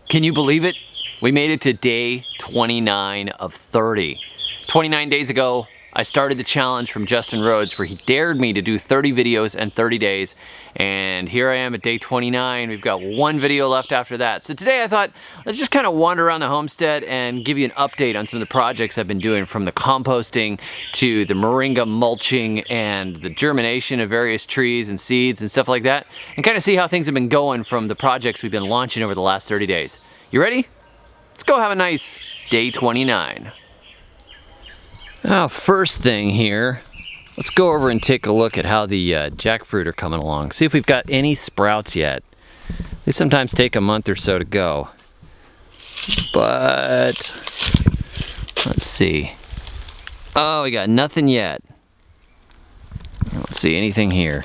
Can you believe it? We made it to day 29 of 30. 29 days ago, I started the challenge from Justin Rhodes where he dared me to do 30 videos in 30 days. And here I am at day 29. We've got one video left after that. So today I thought, let's just kind of wander around the homestead and give you an update on some of the projects I've been doing, from the composting to the moringa mulching and the germination of various trees and seeds and stuff like that, and kind of see how things have been going from the projects we've been launching over the last 30 days. You ready? Let's go have a nice day 29. Now, first thing here, let's go over and take a look at how the jackfruit are coming along. See if we've got any sprouts yet. They sometimes take a month or so to go. But, let's see. Oh, we got nothing yet. I don't see anything here.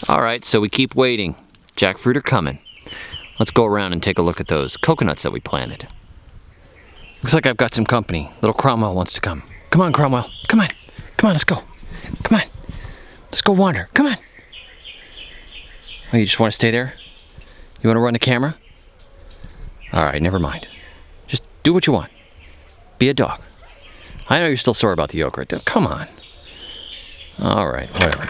All right, so we keep waiting. Jackfruit are coming. Let's go around and take a look at those coconuts that we planted. Looks like I've got some company. Little Cromwell wants to come. Come on, Cromwell. Come on. Come on, let's go. Come on. Let's go wander. Come on. Oh, you just want to stay there? You want to run the camera? All right, never mind. Just do what you want. Be a dog. I know you're still sore about the yolk right there. Come on. All right, whatever.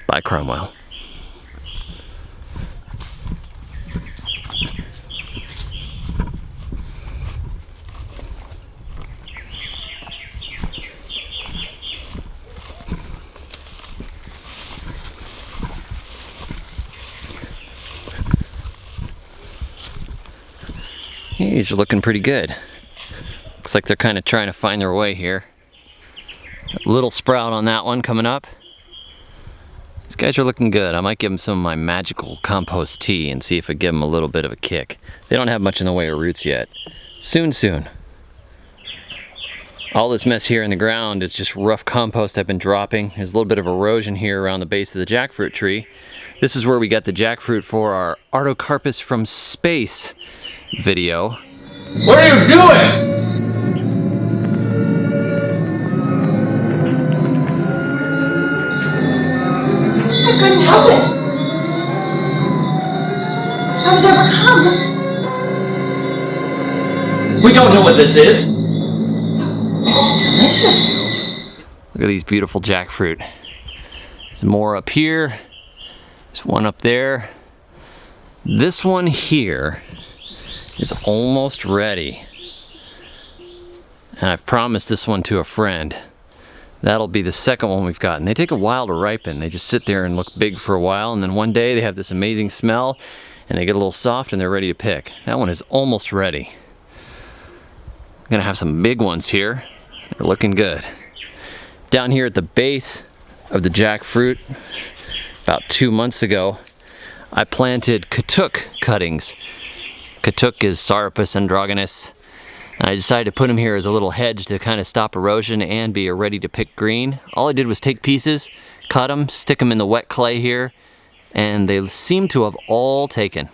Bye, Cromwell. These are looking pretty good. Looks like they're kind of trying to find their way here. A little sprout on that one coming up. These guys are looking good. I might give them some of my magical compost tea and see if I give them a little bit of a kick. They don't have much in the way of roots yet. Soon, soon. All this mess here in the ground is just rough compost I've been dropping. There's a little bit of erosion here around the base of the jackfruit tree. This is where we got the jackfruit for our Artocarpus from space video. What are you doing? I couldn't help it. I was overcome. We don't know what this is. It's delicious. Look at these beautiful jackfruit. There's more up here. There's one up there. This one here is almost ready. And I've promised this one to a friend. That'll be the second one we've gotten. They take a while to ripen. They just sit there and look big for a while, and then one day they have this amazing smell and they get a little soft and they're ready to pick. That one is almost ready. I'm gonna have some big ones here. They're looking good. Down here at the base of the jackfruit, about 2 months ago, I planted katuk cuttings. Katuk is Sarapus androgynous. And I decided to put them here as a little hedge to kind of stop erosion and be a ready to pick green. All I did was take pieces, cut them, stick them in the wet clay here, and they seem to have all taken.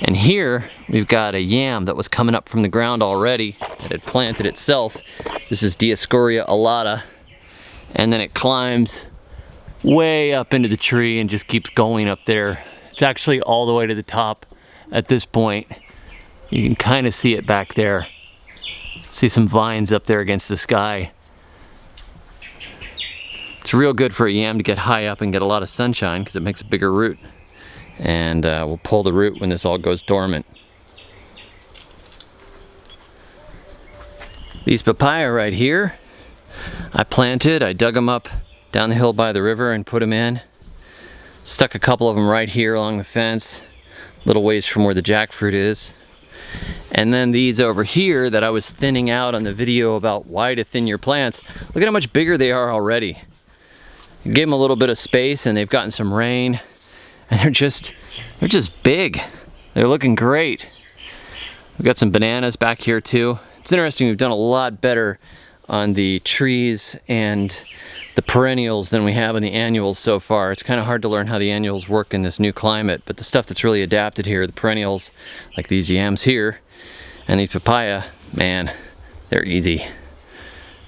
And here we've got a yam that was coming up from the ground already. It had planted itself. This is Dioscorea alata. And then it climbs way up into the tree and just keeps going up there. It's actually all the way to the top at this point. You can kind of see it back there. See some vines up there against the sky. It's real good for a yam to get high up and get a lot of sunshine because it makes a bigger root. And we'll pull the root when this all goes dormant. These papaya right here, I planted. I dug them up down the hill by the river and put them in. Stuck a couple of them right here along the fence, little ways from where the jackfruit is. And then these over here that I was thinning out on the video about why to thin your plants, look at how much bigger they are already. Give them a little bit of space and they've gotten some rain, and they're just big. They're looking great. We've got some bananas back here too. It's interesting, we've done a lot better on the trees and the perennials than we have on the annuals so far. It's kind of hard to learn how the annuals work in this new climate, but the stuff that's really adapted here, the perennials, like these yams here, and these papaya, man, they're easy.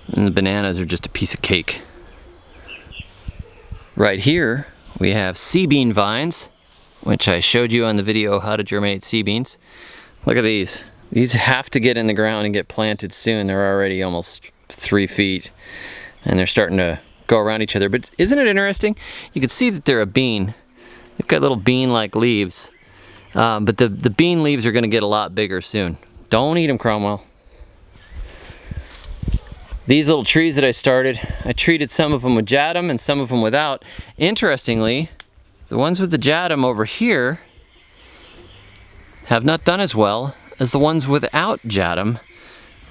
And the bananas are just a piece of cake. Right here, we have sea bean vines, which I showed you on the video how to germinate sea beans. Look at these. These have to get in the ground and get planted soon. They're already almost 3 feet, and they're starting to go around each other. But isn't it interesting? You can see that they're a bean. They've got little bean-like leaves, but the bean leaves are going to get a lot bigger soon. Don't eat them, Cromwell. These little trees that I started, I treated some of them with JADAM and some of them without. Interestingly, the ones with the JADAM over here have not done as well as the ones without JADAM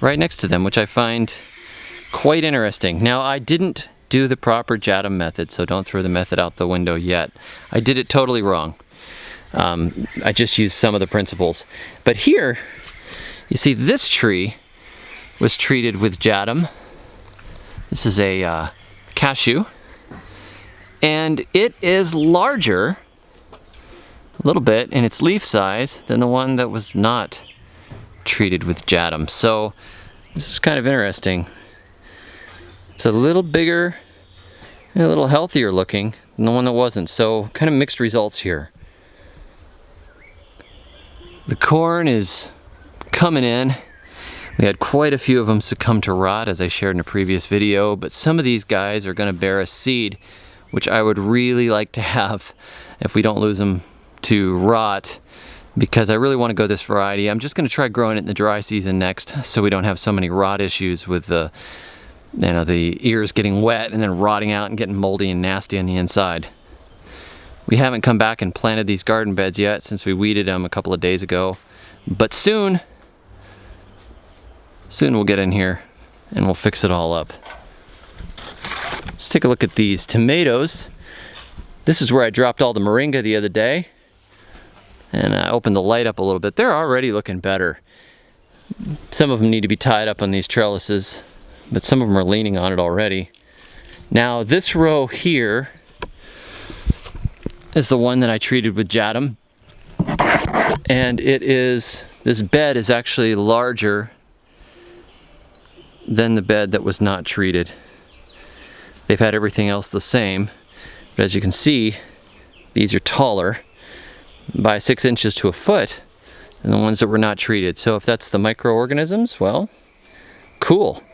right next to them, which I find quite interesting. Now, I didn't do the proper JADAM method, so don't throw the method out the window yet. I did it totally wrong. I just used some of the principles. But here, you see this tree was treated with JADAM. This is a cashew, and it is larger a little bit in its leaf size than the one that was not treated with JADAM. So this is kind of interesting. It's a little bigger and a little healthier looking than the one that wasn't. So kind of mixed results here. The corn is coming in. We had quite a few of them succumb to rot, as I shared in a previous video, but some of these guys are going to bear a seed, which I would really like to have if we don't lose them to rot, because I really want to go this variety. I'm just going to try growing it in the dry season next, so we don't have so many rot issues with the ears getting wet and then rotting out and getting moldy and nasty on the inside. We haven't come back and planted these garden beds yet since we weeded them a couple of days ago, but soon we'll get in here and we'll fix it all up. Let's take a look at these tomatoes. This is where I dropped all the moringa the other day, and I opened the light up a little bit. They're already looking better. Some of them need to be tied up on these trellises, but some of them are leaning on it already. Now this row here is the one that I treated with JADAM, and this bed is actually larger than the bed that was not treated. They've had everything else the same, but as you can see, these are taller by 6 inches to a foot than the ones that were not treated. So if that's the microorganisms, well, cool.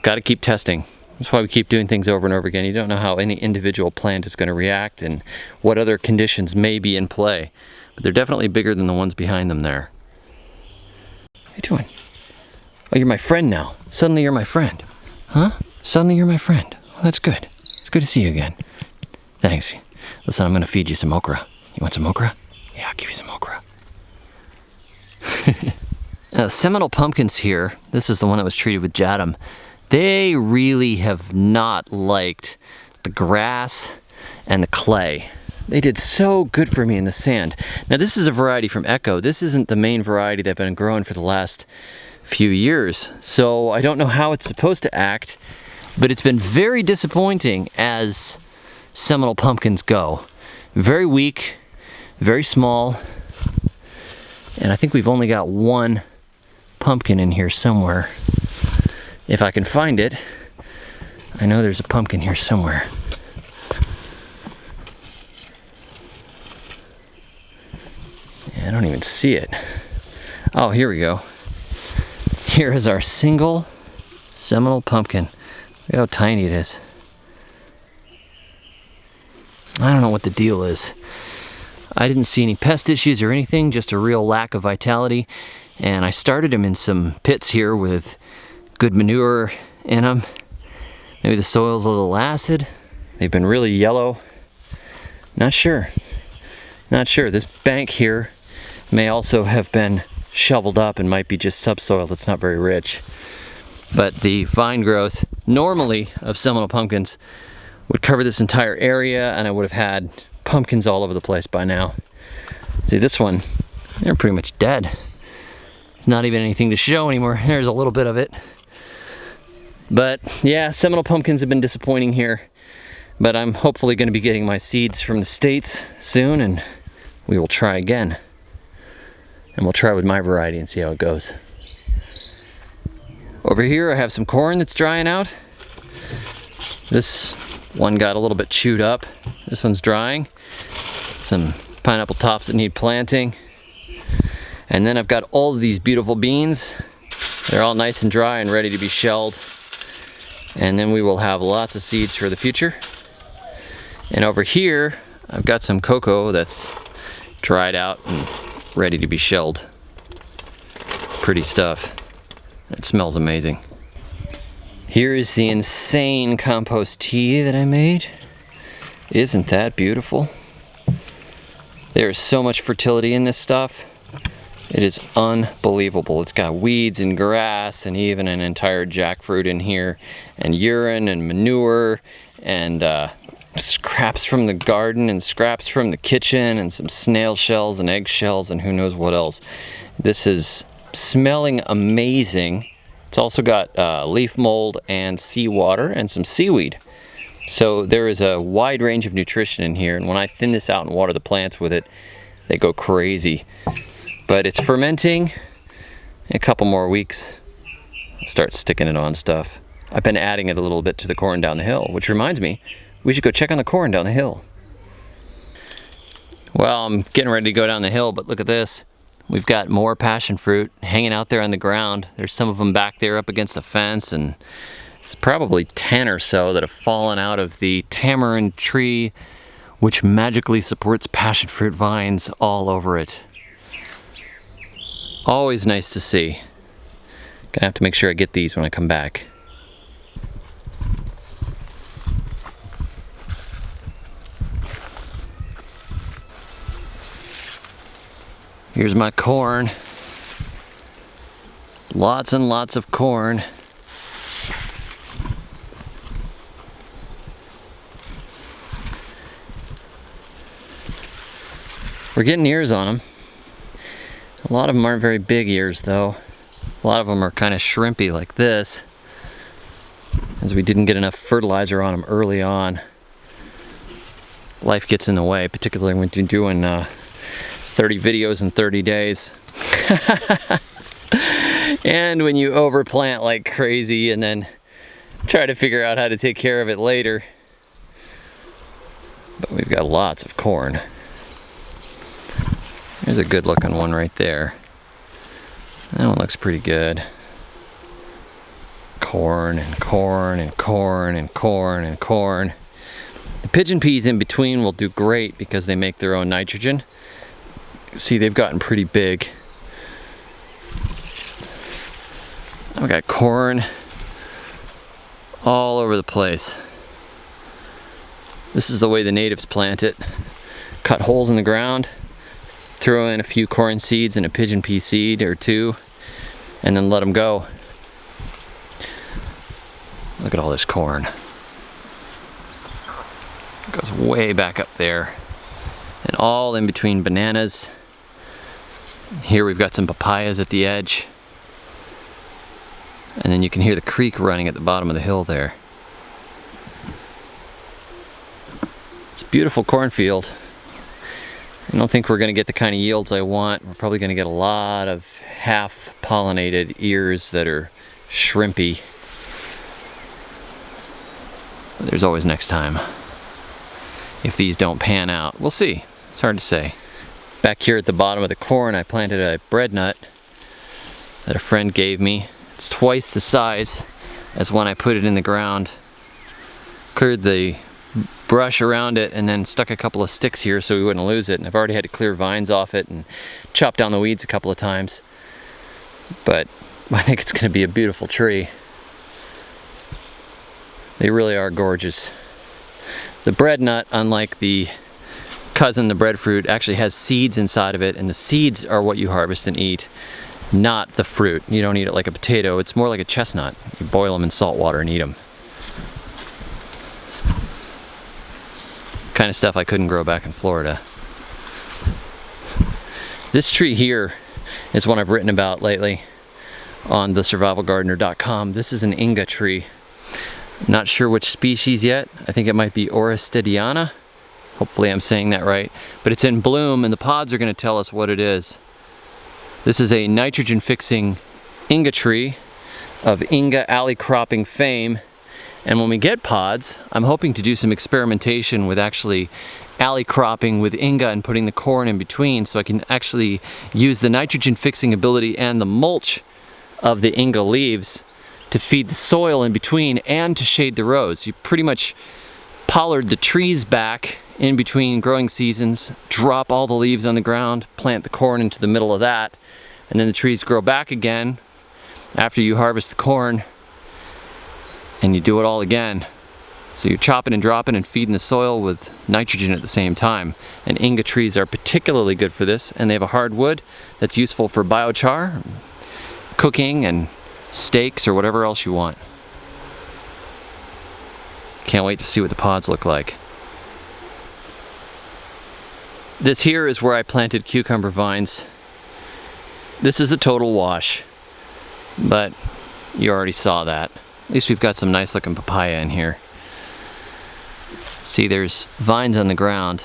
Got to keep testing. That's why we keep doing things over and over again. You don't know how any individual plant is going to react and what other conditions may be in play, but they're definitely bigger than the ones behind them there. What are you doing? Oh, you're my friend now. Suddenly you're my friend. Huh? Suddenly you're my friend. Well, that's good. It's good to see you again. Thanks. Listen, I'm going to feed you some okra. You want some okra? Yeah, I'll give you some okra. Seminole Pumpkins here. This is the one that was treated with JADAM. They really have not liked the grass and the clay. They did so good for me in the sand. Now this is a variety from Echo. This isn't the main variety that I've been growing for the last few years, so I don't know how it's supposed to act, but it's been very disappointing as Seminole Pumpkins go. Very weak, very small, and I think we've only got one pumpkin in here somewhere. If I can find it, I know there's a pumpkin here somewhere. Yeah, I don't even see it. Oh, here we go. Here is our single Seminole pumpkin. Look how tiny it is. I don't know what the deal is. I didn't see any pest issues or anything, just a real lack of vitality. And I started them in some pits here with good manure in them. Maybe the soil's a little acid. They've been really yellow. Not sure. Not sure. This bank here may also have been shoveled up and might be just subsoil that's not very rich. But the vine growth normally of Seminole pumpkins would cover this entire area, and I would have had pumpkins all over the place by now. See, this one, they're pretty much dead. There's not even anything to show anymore. There's a little bit of it. But yeah, Seminole pumpkins have been disappointing here, but I'm hopefully going to be getting my seeds from the States soon, and we will try again. And we'll try with my variety and see how it goes. Over here I have some corn that's drying out. This one got a little bit chewed up. This one's drying. Some pineapple tops that need planting. And then I've got all of these beautiful beans. They're all nice and dry and ready to be shelled. And then we will have lots of seeds for the future. And over here, I've got some cocoa that's dried out and ready to be shelled. Pretty stuff. It smells amazing. Here is the insane compost tea that I made. Isn't that beautiful? There is so much fertility in this stuff. It is unbelievable. It's got weeds and grass and even an entire jackfruit in here, and urine and manure and scraps from the garden and scraps from the kitchen and some snail shells and egg shells and who knows what else. This is smelling amazing. It's also got leaf mold and seawater and some seaweed. So there is a wide range of nutrition in here, and when I thin this out and water the plants with it, they go crazy. But it's fermenting. In a couple more weeks, I'll start sticking it on stuff. I've been adding it a little bit to the corn down the hill, which reminds me, we should go check on the corn down the hill. Well, I'm getting ready to go down the hill, but look at this. We've got more passion fruit hanging out there on the ground. There's some of them back there up against the fence, and it's probably 10 or so that have fallen out of the tamarind tree, which magically supports passion fruit vines all over it. Always nice to see. Gonna have to make sure I get these when I come back. Here's my corn. Lots and lots of corn. We're getting ears on them. A lot of them aren't very big ears though. A lot of them are kind of shrimpy like this, as we didn't get enough fertilizer on them early on. Life gets in the way, particularly when you're doing 30 videos in 30 days. And when you overplant like crazy and then try to figure out how to take care of it later. But we've got lots of corn. There's a good looking one right there. That one looks pretty good. Corn and corn and corn and corn and corn. The pigeon peas in between will do great because they make their own nitrogen. See, they've gotten pretty big. I've got corn all over the place. This is the way the natives plant it. Cut holes in the ground, throw in a few corn seeds and a pigeon pea seed or two, and then let them go. Look at all this corn. It goes way back up there. And all in between bananas. Here we've got some papayas at the edge. And then you can hear the creek running at the bottom of the hill there. It's a beautiful cornfield. I don't think we're going to get the kind of yields I want. We're probably going to get a lot of half-pollinated ears that are shrimpy. But there's always next time. If these don't pan out, we'll see. It's hard to say. Back here at the bottom of the corn, I planted a breadnut that a friend gave me. It's twice the size as when I put it in the ground. Cleared the brush around it and then stuck a couple of sticks here so we wouldn't lose it. And I've already had to clear vines off it and chop down the weeds a couple of times. But I think it's going to be a beautiful tree. They really are gorgeous. The breadnut, unlike the cousin, the breadfruit, actually has seeds inside of it, and the seeds are what you harvest and eat, not the fruit. You don't eat it like a potato. It's more like a chestnut. You boil them in salt water and eat them. Kind of stuff I couldn't grow back in Florida. This tree here is one I've written about lately on thesurvivalgardener.com. This is an Inga tree. I'm not sure which species yet. I think it might be Orestidiana. Hopefully I'm saying that right. But it's in bloom and the pods are going to tell us what it is. This is a nitrogen fixing Inga tree of Inga alley cropping fame. And when we get pods, I'm hoping to do some experimentation with actually alley cropping with Inga and putting the corn in between, so I can actually use the nitrogen fixing ability and the mulch of the Inga leaves to feed the soil in between and to shade the rows. You pretty much pollard the trees back in between growing seasons, drop all the leaves on the ground, plant the corn into the middle of that, and then the trees grow back again after you harvest the corn, and you do it all again. So you're chopping and dropping and feeding the soil with nitrogen at the same time. And Inga trees are particularly good for this, and they have a hard wood that's useful for biochar, cooking, and steaks, or whatever else you want. Can't wait to see what the pods look like. This here is where I planted cucumber vines. This is a total wash, but you already saw that. At least we've got some nice looking papaya in here. See, there's vines on the ground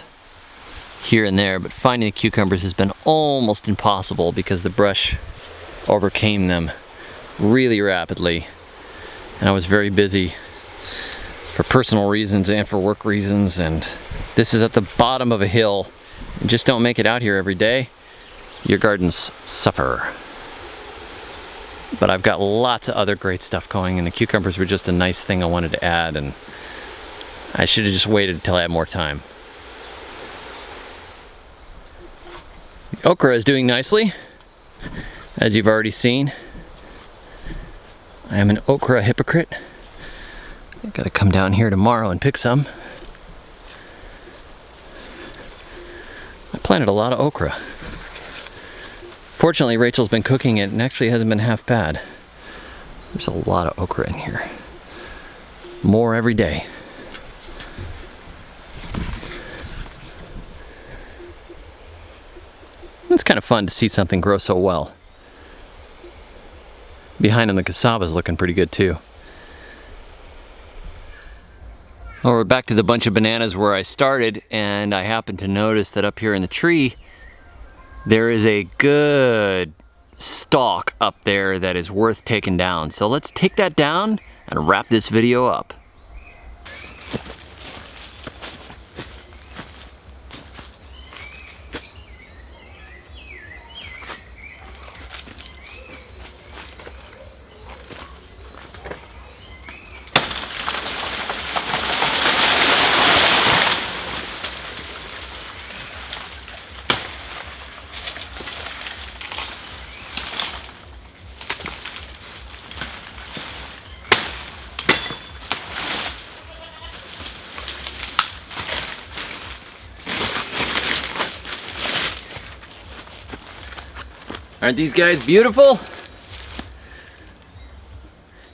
here and there, but finding the cucumbers has been almost impossible because the brush overcame them really rapidly. And I was very busy for personal reasons and for work reasons, and this is at the bottom of a hill. You just don't make it out here every day. Your gardens suffer. But I've got lots of other great stuff going, and the cucumbers were just a nice thing I wanted to add, and I should have just waited until I had more time. The okra is doing nicely, as you've already seen. I am an okra hypocrite. I've got to come down here tomorrow and pick some. I planted a lot of okra. Fortunately, Rachel's been cooking it and actually hasn't been half bad. There's a lot of okra in here. More every day. It's kind of fun to see something grow so well. Behind him, the cassava's looking pretty good too. Well, we're back to the bunch of bananas where I started, and I happened to notice that up here in the tree there is a good stalk up there that is worth taking down. So let's take that down and wrap this video up. Aren't these guys beautiful?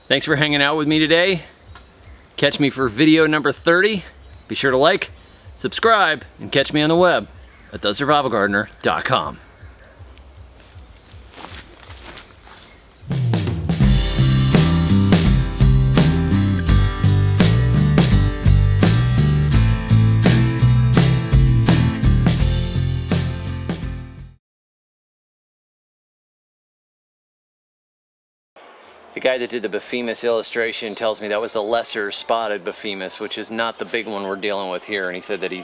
Thanks for hanging out with me today. Catch me for video number 30. Be sure to like, subscribe, and catch me on the web at thesurvivalgardener.com. The guy that did the Baphemus illustration tells me that was the lesser spotted Baphemus, which is not the big one we're dealing with here, and he said that he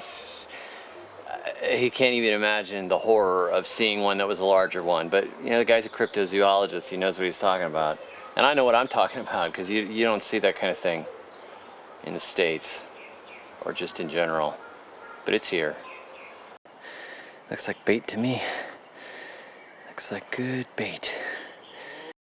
can't even imagine the horror of seeing one that was a larger one. But you know, the guy's a cryptozoologist, he knows what he's talking about. And I know what I'm talking about, because you don't see that kind of thing in the States, or just in general. But it's here. Looks like bait to me. Looks like good bait.